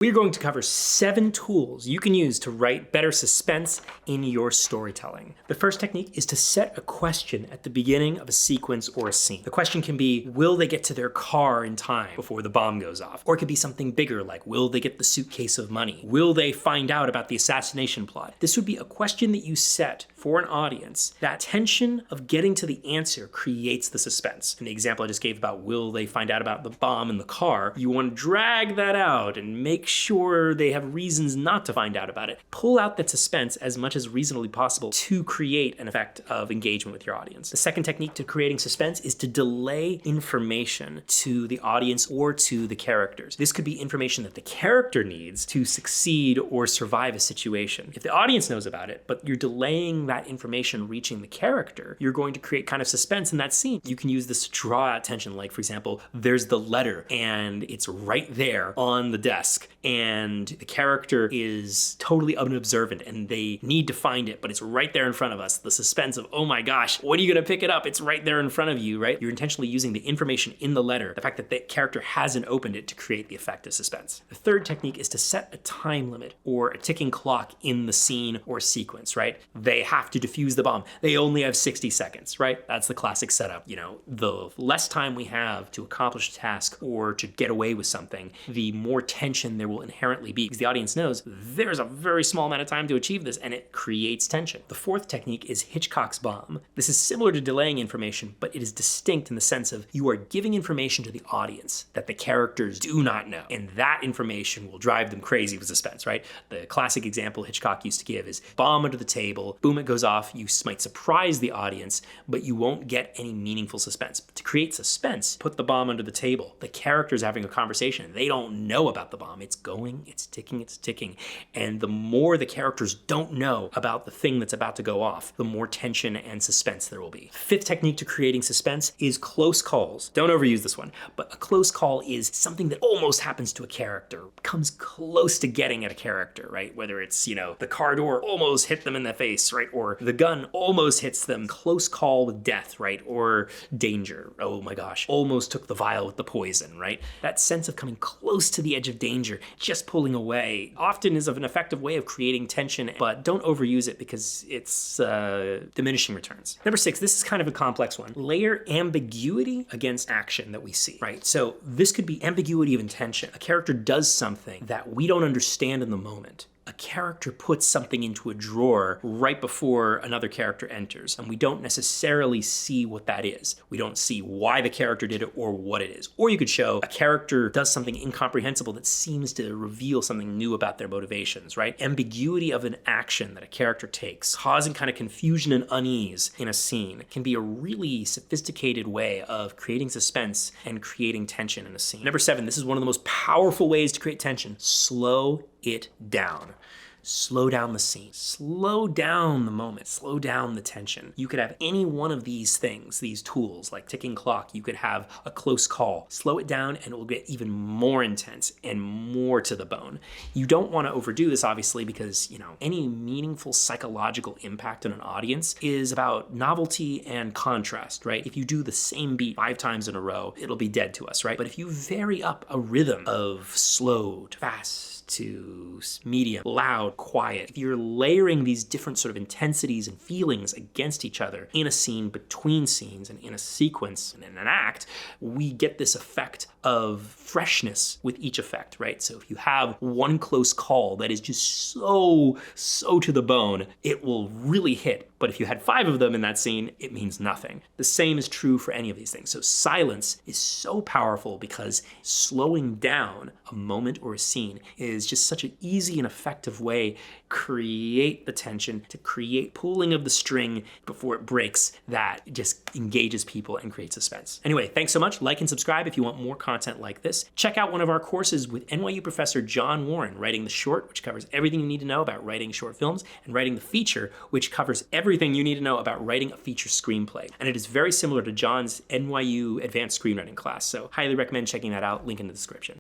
We're going to cover 7 tools you can use to write better suspense in your storytelling. The first technique is to set a question at the beginning of a sequence or a scene. The question can be, will they get to their car in time before the bomb goes off? Or it could be something bigger like, will they get the suitcase of money? Will they find out about the assassination plot? This would be a question that you set for an audience. That tension of getting to the answer creates the suspense. In the example I just gave about will they find out about the bomb in the car, you want to drag that out and make sure they have reasons not to find out about it. Pull out that suspense as much as reasonably possible to create an effect of engagement with your audience. The second technique to creating suspense is to delay information to the audience or to the characters. This could be information that the character needs to succeed or survive a situation. If the audience knows about it, but you're delaying that information reaching the character, you're going to create kind of suspense in that scene. You can use this to draw out tension, like for example, there's the letter and it's right there on the desk, and the character is totally unobservant and they need to find it, but it's right there in front of us. The suspense of, oh my gosh, when are you gonna pick it up? It's right there in front of you, right? You're intentionally using the information in the letter, the fact that the character hasn't opened it, to create the effect of suspense. The third technique is to set a time limit or a ticking clock in the scene or sequence, right? They have to defuse the bomb. They only have 60 seconds, right? That's the classic setup. You know, the less time we have to accomplish a task or to get away with something, the more tension there will inherently be, because the audience knows there's a very small amount of time to achieve this, and it creates tension. The fourth technique is Hitchcock's bomb. This is similar to delaying information, but it is distinct in the sense of you are giving information to the audience that the characters do not know, and that information will drive them crazy with suspense, right? The classic example Hitchcock used to give is bomb under the table, boom, it goes off. You might surprise the audience, but you won't get any meaningful suspense. To create suspense, put the bomb under the table. The character's having a conversation. They don't know about the bomb. It's going, it's ticking. And the more the characters don't know about the thing that's about to go off, the more tension and suspense there will be. Fifth technique to creating suspense is close calls. Don't overuse this one, but a close call is something that almost happens to a character, comes close to getting at a character, right? Whether it's, you know, the car door almost hit them in the face, right? Or the gun almost hits them. Close call with death, right? Or danger. Oh my gosh, almost took the vial with the poison, right? That sense of coming close to the edge of danger, just pulling away, often is an effective way of creating tension, but don't overuse it because it's diminishing returns. Number 6, this is kind of a complex one. Layer ambiguity against action that we see, right? So this could be ambiguity of intention. A character does something that we don't understand in the moment. A character puts something into a drawer right before another character enters, and we don't necessarily see what that is. We don't see why the character did it or what it is. Or you could show a character does something incomprehensible that seems to reveal something new about their motivations, right? Ambiguity of an action that a character takes, causing kind of confusion and unease in a scene, can be a really sophisticated way of creating suspense and creating tension in a scene. Number 7, this is one of the most powerful ways to create tension. Slow it down. Slow down the scene. Slow down the moment. Slow down the tension. You could have any one of these things, these tools, like ticking clock. You could have a close call. Slow it down and it will get even more intense and more to the bone. You don't want to overdo this, obviously, because, you know, any meaningful psychological impact on an audience is about novelty and contrast, right? If you do the same beat 5 times in a row, it'll be dead to us, right? But if you vary up a rhythm of slow to fast, to medium, loud, quiet. If you're layering these different sort of intensities and feelings against each other in a scene, between scenes, and in a sequence and in an act, we get this effect of freshness with each effect, right? So if you have one close call that is just so to the bone, it will really hit. But if you had 5 of them in that scene, it means nothing. The same is true for any of these things. So silence is so powerful because slowing down a moment or a scene is just such an easy and effective way to create the tension, to create pulling of the string before it breaks, that just engages people and creates suspense. Anyway, thanks so much. Like and subscribe if you want more content like this. Check out one of our courses with NYU professor John Warren, Writing the Short, which covers everything you need to know about writing short films, and Writing the Feature, which covers everything you need to know about writing a feature screenplay. And it is very similar to John's NYU advanced screenwriting class, so highly recommend checking that out. Link in the description.